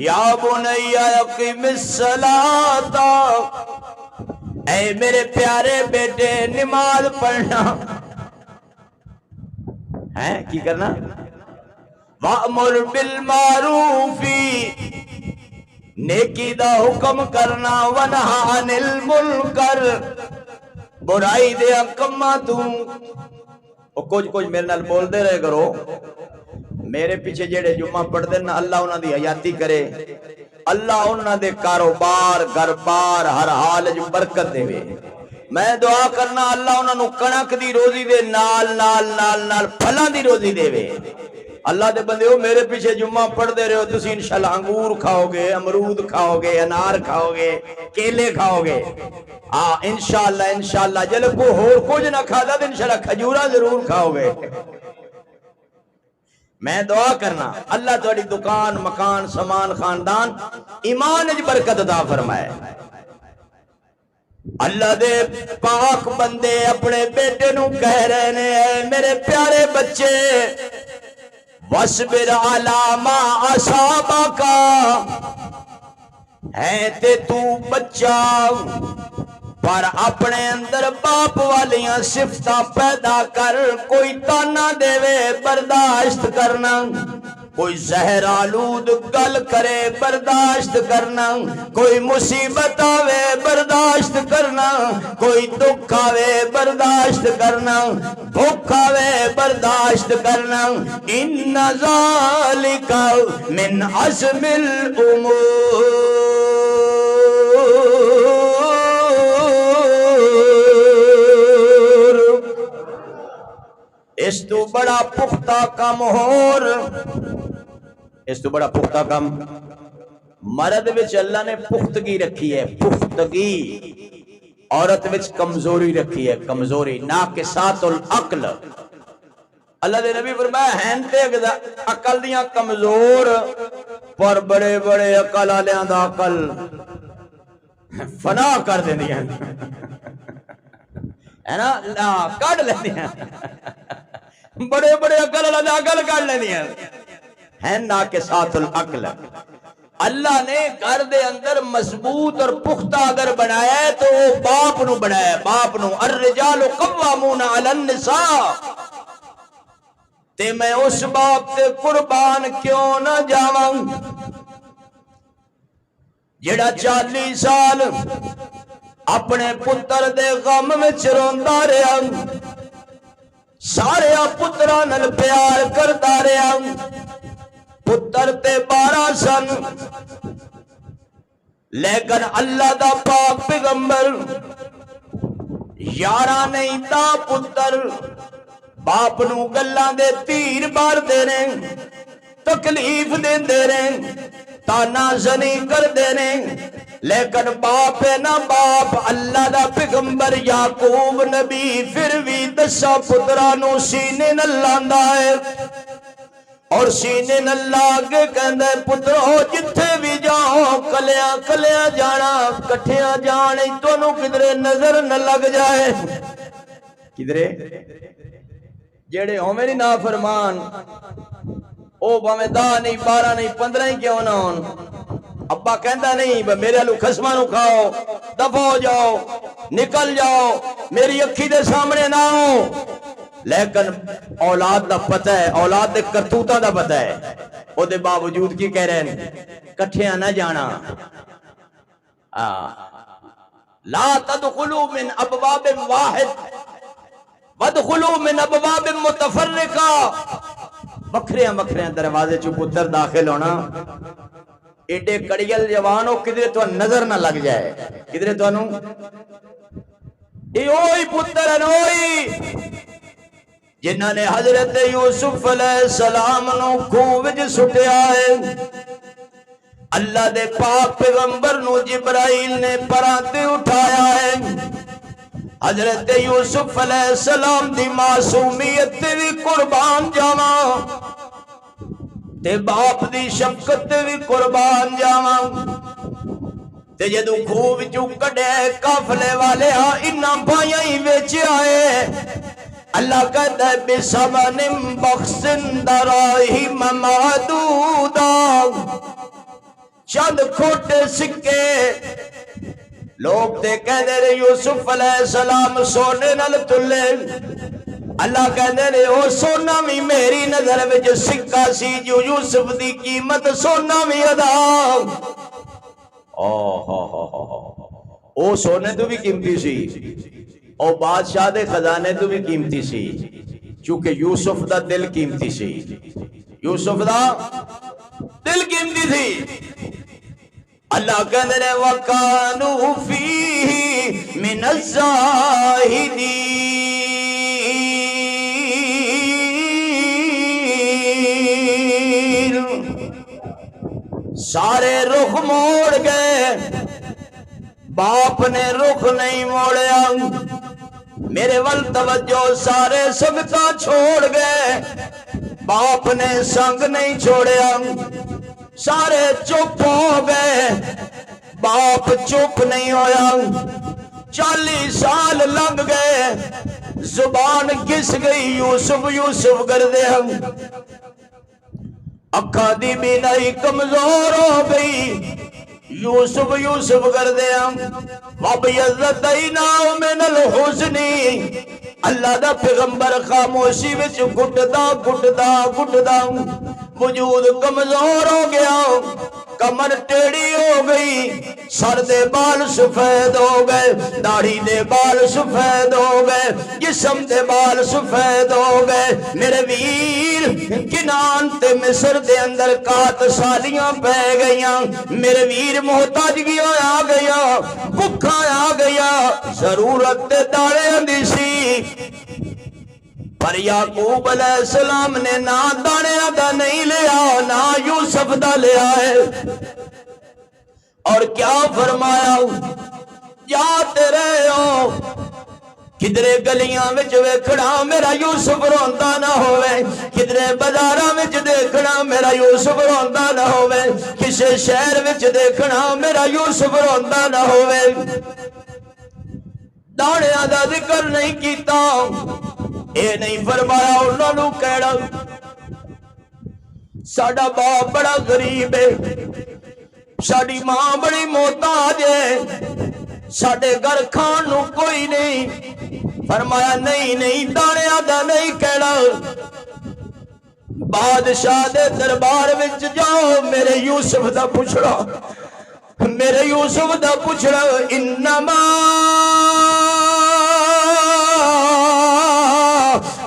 یا بنی اقم الصلاۃ، اے میرے پیارے بیٹے نماز پڑھنا ہے، کی کرنا، وَأْمُرْ بِالْمَعْرُوفِ، نیکی دا حکم کرنا، وَنَهَ عَنِ الْمُنْکَرِ، برائی دے کما تو۔ کچھ میرے نال بول دے رہے کرو، میرے پیچھے جیڑے جمعہ پڑھ دینا اللہ انہاں دی حیاتی کرے، اللہ انہاں دے کاروبار گھر-بار ہر حال جو برکت دے وے، میں دعا کرنا اللہ انہاں نو کنک دی روزی دے نال نال نال نال پھلاں دی روزی دے وے۔ اللہ دے بندے ہو میرے پیچھے جمعہ پڑھ دے رہے ہو، تسی انشاءاللہ انگور کھاؤ گے، امرود کھاؤ گے، انار کھاؤ گے، کیلے کھاؤ گے، انشاءاللہ جلے کو ہور کچھ نہ کھا دا تو انشاءاللہ کھجورہ ضرور کھاؤ گے۔ میں دعا کرنا اللہ تھوڑی دکان مکان سامان خاندان ایمان اج برکت عطا فرمائے۔ اللہ دے پاک بندے اپنے بیٹے نو کہہ رہے نے اے میرے پیارے بچے وَاصْبِرْ عَلَىٰ مَا أَصَابَكَ، ہے تے تو بچہ پر اپنے اندر باپ والیاں صفتہ پیدا کر، کوئی تانا دے وے برداشت کرنا، کوئی زہر آلود گل کرے برداشت کرنا، کوئی مصیبت آوے برداشت کرنا، کوئی دکھ آوے برداشت کرنا، بھوک آوے برداشت کرنا، ان ذالک من عزم الامور، اس تو بڑا پختہ کم ہور، اس تو بڑا پختہ کم مرد وچ اللہ نے پختگی رکھی ہے، پختگی، عورت وچ کمزوری رکھی ہے، کمزوری، ناقصات العقل۔ اللہ دے نبی فرمایا ہینتے عقل دیاں کمزور پر بڑے بڑے عقل آلیاں دا عقل فنا کر دیں دیا ہے نا، کٹ لیں دیا، بڑے بڑے عقل اللہ دا عقل کٹ لیں دیا ہے ناقصات العقل۔ اللہ نے گھر دے اندر مضبوط اور پختہ اگر بنایا ہے تو وہ باپ نو بنایا ہے، باپ نو، الرجال قوامون علی النساء، تے میں اس باپ تے قربان کیوں نہ جاواں جڑا 40 سال اپنے پتر دے غم وچ روندا رہیا، سارے پتراں نال پیار کردا رہیا، پتر تے 12 سن لیکن اللہ دا پاک پیغمبر 11 نہیں تا پتر باپ نو گلاں دے تیر مار دے رہے، تکلیف دے دے رہے، تانا زنی کر دے رہے، لیکن باپ ہے نا باپ اللہ دا پیغمبر یعقوب نبی پھر بھی دساں پترانوں سینے نہ لاندا ہے اور سینے نہ لاگے کہندا ہے پترو جتھے بھی جاؤ کلیاں کلیاں جانا کٹھیاں جانے تانوں کدھرے نظر نہ لگ جائے کدھرے جیڑے ہو میری نافرمان او باویں 10 نہیں 12 نہیں 15 ہی کیوں نہ ہون ابا کہندا نہیں میرے لو خسماں نو کھاؤ دفع ہو جاؤ نکل جاؤ میری اکھی دے سامنے نہ آؤ لیکن اولاد دا پتہ ہے اولاد دے کرتوتاں دا پتہ ہے او دے باوجود کی کہہ رہے ہیں کٹھیاں نہ جانا لا تدخلوا من ابواب واحد وادخلوا من ابواب متفرقہ بکھریاں بکھریاں دروازے چوں پتر داخل ہونا ایڈے کڑیل جوان ہو کدھرے تو نظر نہ لگ جائے کدھرے تو انہوں اے اوئی پتر انوئی جنہاں نے حضرت یوسف علیہ السلام نو خوب سٹیا ہے اللہ دے پاک پیغمبر نو جبرائیل نے پراتے اٹھایا ہے حضرت یوسف علیہ السلام دی معصومیت بھی قربان جاواں تے باپ دی شفقت بھی قربان جاواں تے جدو خوب چو کڈے قافلے والے انہاں بھائیاں ہی وچ آئے اللہ کہتا ہے بِسَمَنٍ بَخْسٍ دَرَاہِمَ مَعْدُودًا چند کھوٹے سکے لوگ تے کہتے رہے یوسف علیہ السلام سونے نال تلے اللہ کہتے رہے او سونا بھی میری نظر وچ سکہ سی جو یوسف دی قیمت سونا بھی ادا او سونے تو بھی قیمتی سی او بادشاہ دے خزانے تو بھی قیمتی سی چونکہ یوسف دا دل قیمتی سی یوسف دا دل قیمتی تھی اللہ کہتے رہے وَقَانُوا فِيهِ مِنَ الزَّاهِدِينَ سارے رخ موڑ گئے باپ نے رخ نہیں موڑیا میرے ول توجہ سارے سبتا چھوڑ گئے باپ نے سنگ نہیں چھوڑیا سارے چپ ہو گئے باپ چپ نہیں ہویا 40 سال لگ گئے زبان گس گئی یوسف یوسف کردے ہم اکھا دی بینائی کمزور ہو گئی یوسف یوسف کردے ہم وَبْيَضَّتَيْنَاهُ مِنَ الْحُزْنِ اللہ دا پیغمبر خاموشی وچ گھٹدا وجود کمزور ہو گیا کمر ٹیڑی ہو گئی سر دے بال سفید ہو گئے داڑھی دے بال سفید ہو گئے جسم دے بال سفید ہو گئے میرے ویر کنان تے مصر دے اندر کات سالیاں پہ گئیاں میرے ویر محتاجگی آ گیا بھکھا آ گیا ضرورت دے دارے اندی سی پر یعقوب علیہ السلام نے نہ دانے دا نہیں لیا نہ یوسف دا لیا ہے اور کیا فرمایا جاتے رہے ہو کدرے گلیاں وچ ویکھنا میرا یوسف روندا نہ ہوئے کدرے بازاراں وچ دیکھنا میرا یوسف روندا نہ ہوئے کسے شہر وچ دیکھنا میرا یوسف روندا نہ ہوئے داڑیاں دا ذکر نہیں کیتا اے نہیں فرمایا انہوں نے کہڑا ساڑا باپ بڑا غریب ہے ساڑی ماں بڑی محتاج ہے ساڑے گھر کھان نو کوئی نہیں فرمایا نہیں دانے آدھا نہیں کہڑا بادشاہ دے دربار وچ جاؤ میرے یوسف دا پوچھڑا میرے یوسف دا پوچھڑا انما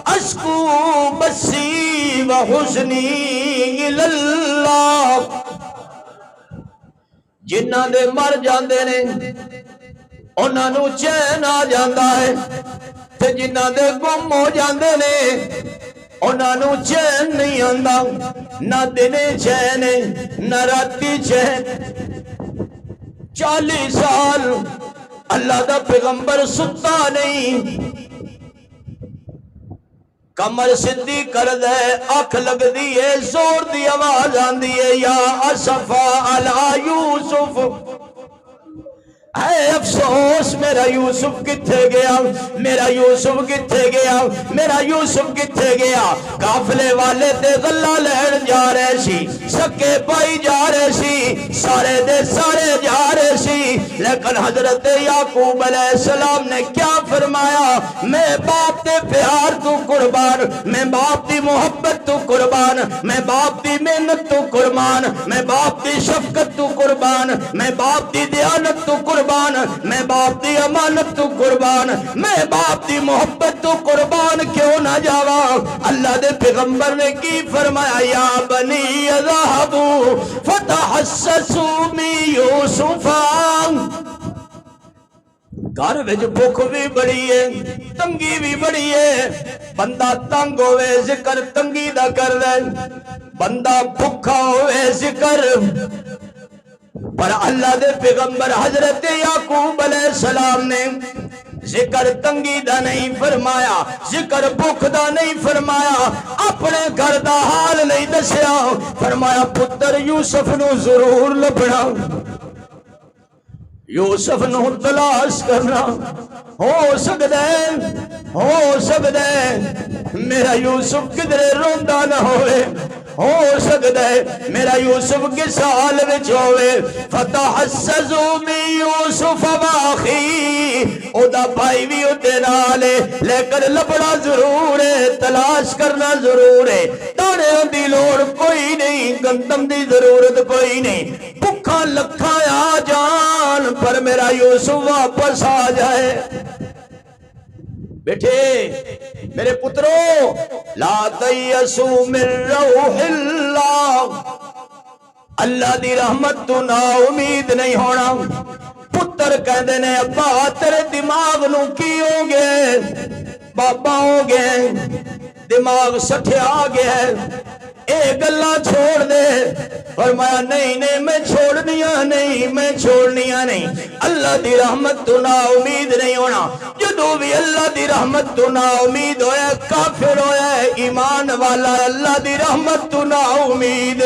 اشکو بسی و حسنی اللہ جنہ دے مر جاندے نے انہاں نو چین آ جاندا ہے تے جنہ دے گم ہو جاندے نے انہاں نو چین نہیں آندا نہ دنے چین نہ راتی چین 40 سال اللہ دا پیغمبر ستا نہیں، کمر سدھی کر دے، اکھ لگ دیئے، زور دی آواز آن دیئے، یا اسفا علی یوسف، اے افسوس میرا یوسف کتھے گیا، میرا یوسف کتھے گیا، میرا یوسف کتھے گیا۔ قافلے والے تے غلہ لین جا رہے سی، سکے پائی جا رہے سی، سارے دے سارے جا رہے سی، لیکن حضرت یعقوب علیہ السلام نے کیا فرمایا؟ میں باپ دے پیار تو قربان، میں باپ دی محبت تو قربان، میں باپ دی محنت تو قربان، میں باپ دی شفقت تو قربان، میں باپ دی دیانت تو قربان، میں باپ دی امانت تو قربان، میں باپ دی محبت تو قربان کیوں نہ جاوا۔ اللہ دے پیغمبر نے کی فرمایا؟ یا بنی اذهبوا فتحسسوا من یوسف، گھر وچ بھوک بھی بڑی ہے، تنگی بھی بڑی ہے، بندہ تنگ ہوئے ذکر تنگی دا کر دے، بندہ بھوکا ہوئے ذکر، پر اللہ دے پیغمبر حضرت یعقوب علیہ السلام نے ذکر تنگی دا نہیں فرمایا، ذکر بھوک دا نہیں فرمایا، اپنے گھر دا حال نہیں دسیا، فرمایا پتر یوسف نو ضرور لبنا، یوسف نو تلاش کرنا، ہو سکتا ہے میرا یوسف کدھرے روندا نہ ہوئے، ہو سکتا ہے میرا یوسف کس حال وچ ہوئے۔ فتحسسوا من یوسف واخی، او دا بھائی بھی اودے نال ہے، لیکن لبنا ضرور ہے، تلاش کرنا ضرور ہے، دانے دی لوڑ کوئی نہیں، گندم دی ضرورت کوئی نہیں، بھکھا لکھا آ جان پر میرا یوسف واپس آ جائے۔ بیٹھے میرے پترو، لا تیسوا من روح اللہ، اللہ دی رحمت تو نا امید نہیں ہونا۔ پتر کہندے نے ابا تیرے دماغ نو کی ہو گئے، بابا ہو گئے، دماغ سٹھیا گیا، اے گلا چھوڑ دے۔ فرمایا نہیں میں چھوڑنیاں نہیں، میں چھوڑنیاں نہیں، اللہ دی رحمت تو نا امید نہیں ہونا۔ جدو بھی اللہ دی رحمت تو نا امید ہویا، کافر ہویا ہے، ایمان والا اللہ دی رحمت تو نا امید۔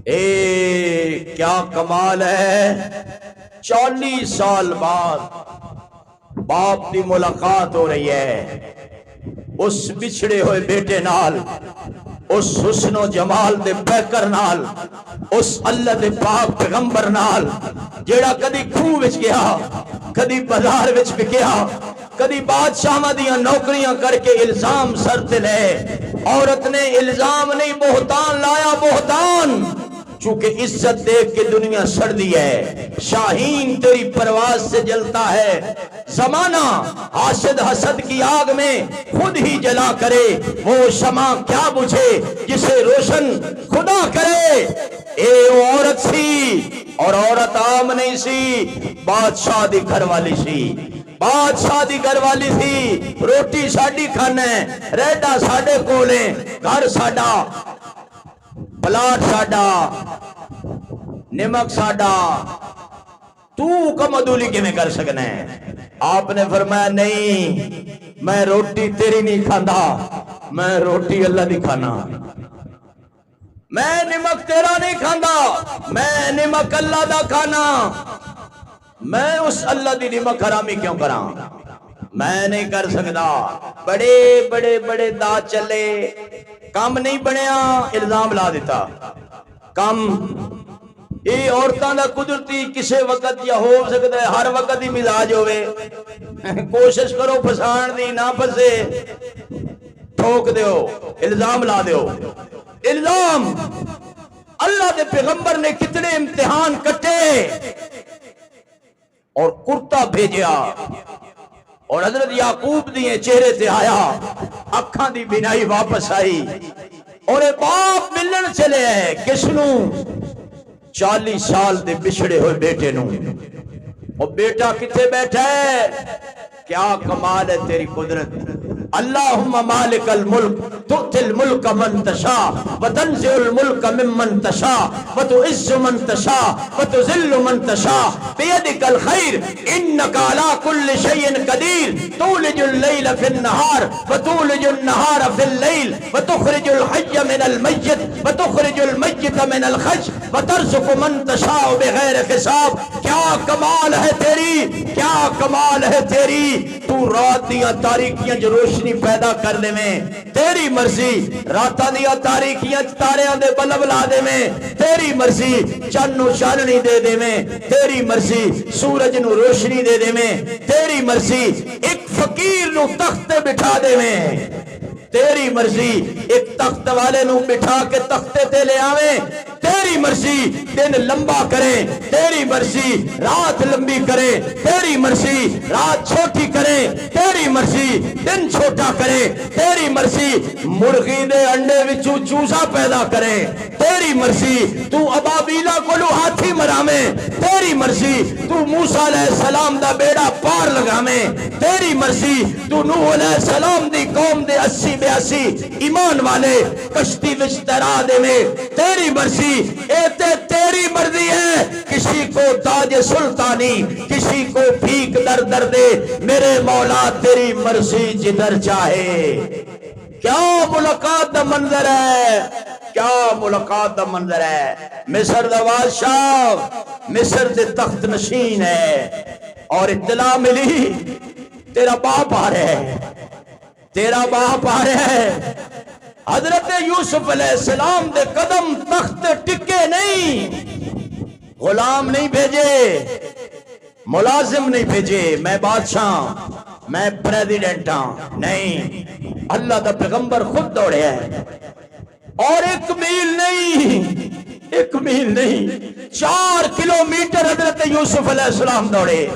اے کیا کمال ہے، 40 سال بعد باپ دی ملاقات ہو رہی ہے اس بچھڑے ہوئے بیٹے نال، اس حسن و جمال دے پیکر نال، اس اللہ دے پاک پیغمبر نال، جیڑا کدی کھوہ وچ گیا، کدی بازار وچ بکیا، کدی بادشاہاں دیاں نوکریاں کر کے الزام سر تے لے۔ عورت نے الزام نہیں بہتان لایا، بہتان، چونکہ عزت دیکھ کے دنیا سڑ دی ہے۔ شاہین تیری پرواز سے جلتا ہے، زمانہ حاسد حسد کی آگ میں خود ہی جلا کرے، وہ شمع کیا بجھے جسے روشن خدا کرے۔ اے عورت سی، اور عورت عام نہیں سی، بادشاہ دی گھر والی سی، بادشاہ دی گھر والی سی۔ روٹی ساڈی کھانے، ریڈا ساڈے کولے، گھر ساڈا، پلاٹ ساڈا، نمک ساڈا، تو کم عدولی کے میں کر سکنا ہے۔ آپ نے فرمایا نہیں، میں روٹی تیری نہیں کھاندا، میں روٹی اللہ دی کھانا، میں نمک تیرا نہیں کھاندا، میں نمک اللہ دا کھانا۔ میں اس اللہ دی نمک حرامی کیوں کراں؟ میں نہیں کر سکتا۔ بڑے بڑے بڑے دا چلے، کام نہیں بنیا، الزام لا دیتا۔ کام یہ عورتاں دا قدرتی کسے وقت یا ہو سکتا ہے ہر وقت ہی مزاج ہوئے، کوشش کرو پھسان دی، نہ پھسے ٹھوک دیو، الزام لا دیو۔ الزام، اللہ دے پیغمبر نے کتنے امتحان کٹے اور کرتا بھیجیا، اور حضرت یعقوب دیئے چہرے تے آیا، اکھاں دی بینائی واپس آئی، اور باپ ملن چلے ہیں کس نو؟ 40 سال دے بچھڑے ہوئے بیٹے نو۔ اور بیٹا کتے بیٹھا ہے؟ کیا کمال ہے تیری قدرت، اللہم مالک الملک تؤتی الملک من تشاء وتنزع الملک ممن تشاء وتعز من تشاء وتذل من تشاء بیدک الخیر انک علی کل شیء قدیر تولج اللیل فی النہار وتولج النہار فی اللیل وتخرج الحی من المیت وتخرج المیت من الحی وترزق من تشاء بغیر حساب. کیا کمال ہے تیری، کیا کمال ہے تیری. تو رات دیاں تاریکیاں جو روشنی پیدا کر دے میں تیری مرضی، راتاں دیاں تاریکیاں تاریاں دے بلب لا دے میں تیری مرضی، چن نو چاننی دے دے میں تیری مرضی، سورج نو روشنی دے دے میں تیری مرضی، ایک فقیر نو تخت بٹھا دے میں تیری مرضی، ایک تخت والے نو بٹھا کے تختے تے لے آویں تیری مرضی، دن لمبا کرے تیری مرضی، رات لمبی کرے تیری مرضی، رات چھوٹی کرے تیری مرضی، دن چھوٹا کرے تیری مرضی، مرغی دے انڈے وچوں چوزا پیدا کرے تیری مرضی، تو ابابیلا کو لو ہاتھی مرامے تیری مرضی، تو موسیٰ علیہ السلام دا بیڑا پار لگامے تیری مرضی، تو نوح علیہ السلام دی قوم دے 80-82 ایمان والے کشتی وچ تیرا دے میں تیری مرضی. اے تیری مرضی ہے، کسی کو تاج سلطانی کسی کو بھیک در در دے میرے مولا تیری مرضی جدھر چاہے. کیا ملاقات دا منظر ہے، کیا ملاقات دا منظر ہے. مصر دا بادشاہ مصر دے تخت نشین ہے اور اطلاع ملی تیرا باپ آ رہا ہے، تیرا باپ آ رہا ہے. حضرت یوسف علیہ السلام دے قدم تخت ٹکے نہیں، غلام نہیں بھیجے، ملازم نہیں بھیجے، میں بادشاہ میں پریزیڈنٹ ہاں، نہیں، اللہ دا پیغمبر خود دوڑے ہے. اور 1 میل نہیں، 1 میل نہیں، 4 کلومیٹر حضرت یوسف علیہ السلام دوڑے.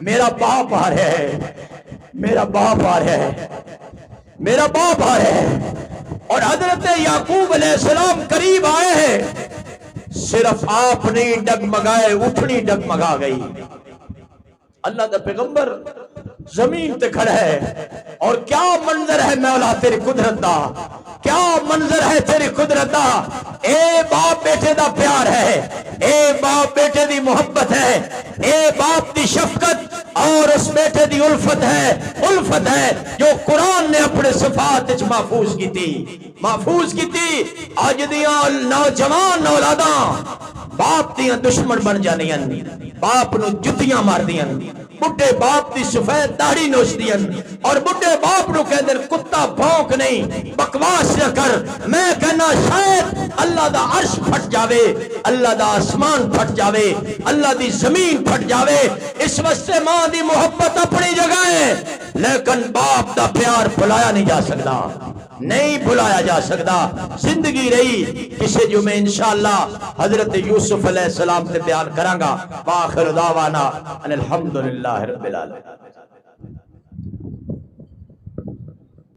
میرا باپ آ رہا ہے، میرا باپ آ رہا ہے، میرا باپ آ رہا ہے. اور حضرت یعقوب علیہ السلام قریب آئے ہیں، صرف آپ نہیں ڈگمگائے، اٹھنی ڈگمگا گئی. اللہ دا پیغمبر زمین تے کھڑا ہے اور کیا منظر ہے مولا تیری قدرت دا، کیا منظر ہے تیری قدرت دا. اے باپ بیٹے دا پیار ہے، اے باپ بیٹے دی محبت ہے، اے باپ دی شفقت اور اس بیٹے دی الفت ہے، الفت ہے جو قرآن نے اپنے صفات وچ محفوظ کی تھی، محفوظ کی تھی. اج دیاں نوجوان اولاداں باپ دیاں دشمن بن جانیاں، باپ نو جتیاں مار دیاں، بڑھے باپ دی سفید داڑھی نوچ دیاں اور بڑھے باپ نو کہندے کتا بھونک نہیں، بکواس نہ کر. میں کہنا شاید اللہ دا عرش پھٹ جاوے، اللہ دا آسمان پھٹ جاوے، اللہ دی زمین پھٹ جاوے. اس واسطے ماں دی محبت اپنی جگہ ہے، لیکن باپ دا پیار بھلایا نہیں جا سکتا، نہیں بھلایا جا سکتا. زندگی رہی کسی جو میں انشاءاللہ حضرت یوسف علیہ السلام سے بیان کراں گا. وآخر دعوانا ان الحمدللہ رب العالمین.